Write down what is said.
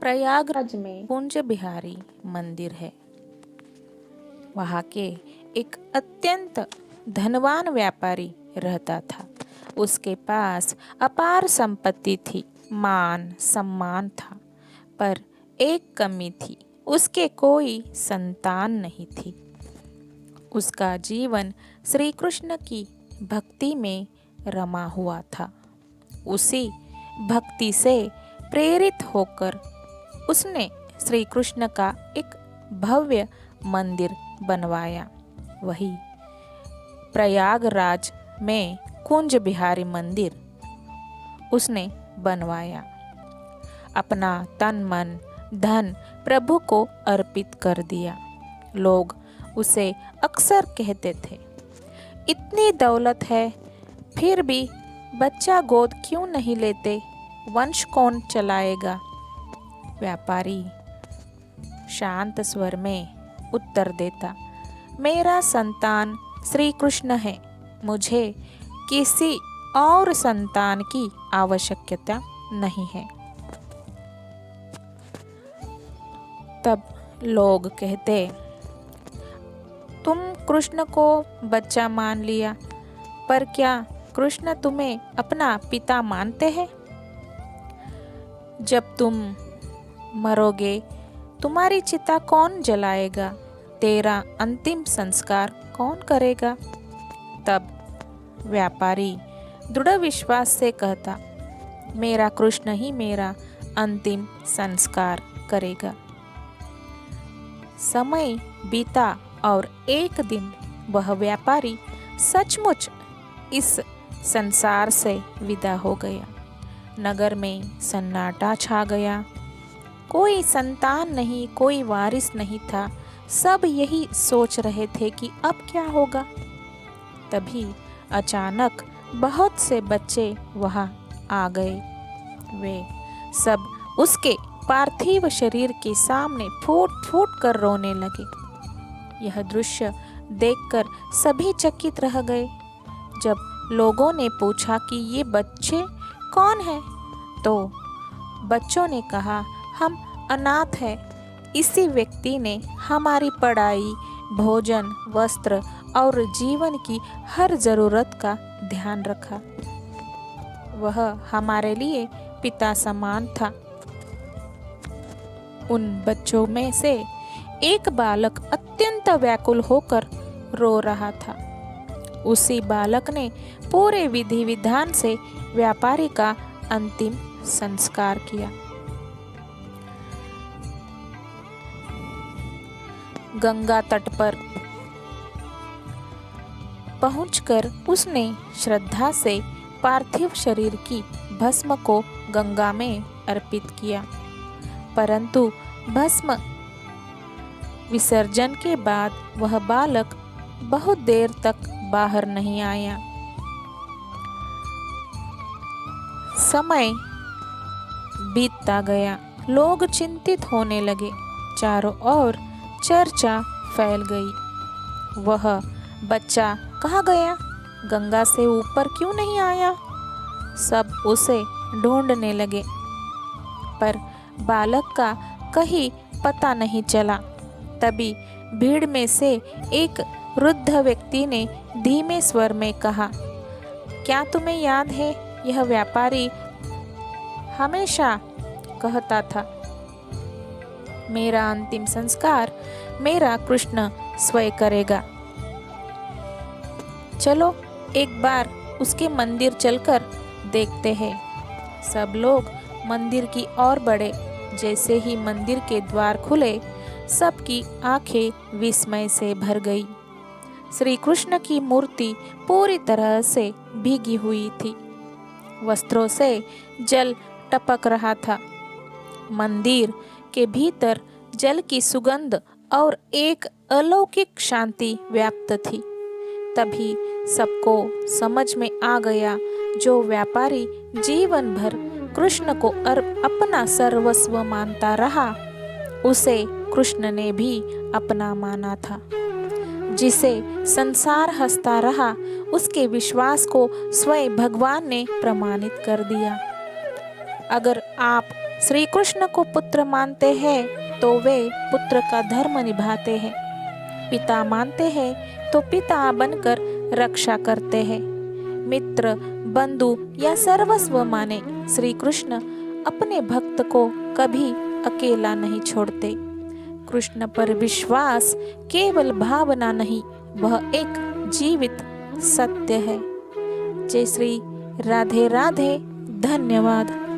प्रयागराज में कुंज बिहारी मंदिर है। वहाँ के एक अत्यंत धनवान व्यापारी रहता था। उसके पास अपार संपत्ति थी, मान सम्मान था, पर एक कमी थी, उसके कोई संतान नहीं थी। उसका जीवन श्री कृष्ण की भक्ति में रमा हुआ था। उसी भक्ति से प्रेरित होकर उसने श्री कृष्ण का एक भव्य मंदिर बनवाया। वही प्रयागराज में कुंज बिहारी मंदिर उसने बनवाया। अपना तन मन धन प्रभु को अर्पित कर दिया। लोग उसे अक्सर कहते थे, इतनी दौलत है फिर भी बच्चा गोद क्यों नहीं लेते, वंश कौन चलाएगा। व्यापारी शांत स्वर में उत्तर देता, मेरा संतान श्री कृष्ण है, मुझे किसी और संतान की आवश्यकता नहीं है। तब लोग कहते, तुम कृष्ण को बच्चा मान लिया, पर क्या कृष्ण तुम्हें अपना पिता मानते हैं। जब तुम मरोगे तुम्हारी चिता कौन जलाएगा, तेरा अंतिम संस्कार कौन करेगा। तब व्यापारी दृढ़ विश्वास से कहता, मेरा कृष्ण ही मेरा अंतिम संस्कार करेगा। समय बीता और एक दिन वह व्यापारी सचमुच इस संसार से विदा हो गया। नगर में सन्नाटा छा गया। कोई संतान नहीं, कोई वारिस नहीं था। सब यही सोच रहे थे कि अब क्या होगा। तभी अचानक बहुत से बच्चे वहां आ गए। वे सब उसके पार्थिव शरीर के सामने फूट फूट कर रोने लगे। यह दृश्य देखकर सभी चकित रह गए। जब लोगों ने पूछा कि ये बच्चे कौन हैं, तो बच्चों ने कहा, हम अनाथ हैं। इसी व्यक्ति ने हमारी पढ़ाई, भोजन, वस्त्र और जीवन की हर जरूरत का ध्यान रखा। वह हमारे लिए पिता समान था। उन बच्चों में से एक बालक अत्यंत व्याकुल होकर रो रहा था। उसी बालक ने पूरे विधि विधान से व्यापारी का अंतिम संस्कार किया। गंगा तट पर पहुंचकर उसने श्रद्धा से पार्थिव शरीर की भस्म को गंगा में अर्पित किया, परंतु भस्म विसर्जन के बाद वह बालक बहुत देर तक बाहर नहीं आया। समय बीतता गया। लोग चिंतित होने लगे। चारों ओर चर्चा फैल गई। वह बच्चा कहाँ गया? गंगा से ऊपर क्यों नहीं आया? सब उसे ढूंढने लगे, पर बालक का कहीं पता नहीं चला। तभी भीड़ में से एक वृद्ध व्यक्ति ने धीमे स्वर में कहा, क्या तुम्हें याद है, यह व्यापारी हमेशा कहता था, मेरा अंतिम संस्कार मेरा कृष्ण स्वयं करेगा। चलो एक बार उसके मंदिर चलकर देखते हैं। सब लोग मंदिर की ओर बढ़े। जैसे ही मंदिर के द्वार खुले, सबकी आंखें विस्मय से भर गई। श्री कृष्ण की मूर्ति पूरी तरह से भीगी हुई थी। वस्त्रों से जल टपक रहा था। मंदिर के भीतर जल की सुगंध और एक अलौकिक शांति व्याप्त थी। तभी सबको समझ में आ गया, जो व्यापारी जीवन भर कृष्ण को अपना सर्वस्व मानता रहा, उसे कृष्ण ने भी अपना माना था। जिसे संसार हंसता रहा, उसके विश्वास को स्वयं भगवान ने प्रमाणित कर दिया। अगर आप श्री कृष्ण को पुत्र मानते हैं तो वे पुत्र का धर्म निभाते हैं, पिता मानते हैं तो पिता बनकर रक्षा करते हैं। मित्र, बंधु या सर्वस्व माने, श्री कृष्ण अपने भक्त को कभी अकेला नहीं छोड़ते। कृष्ण पर विश्वास केवल भावना नहीं, वह एक जीवित सत्य है। जय श्री राधे राधे। धन्यवाद।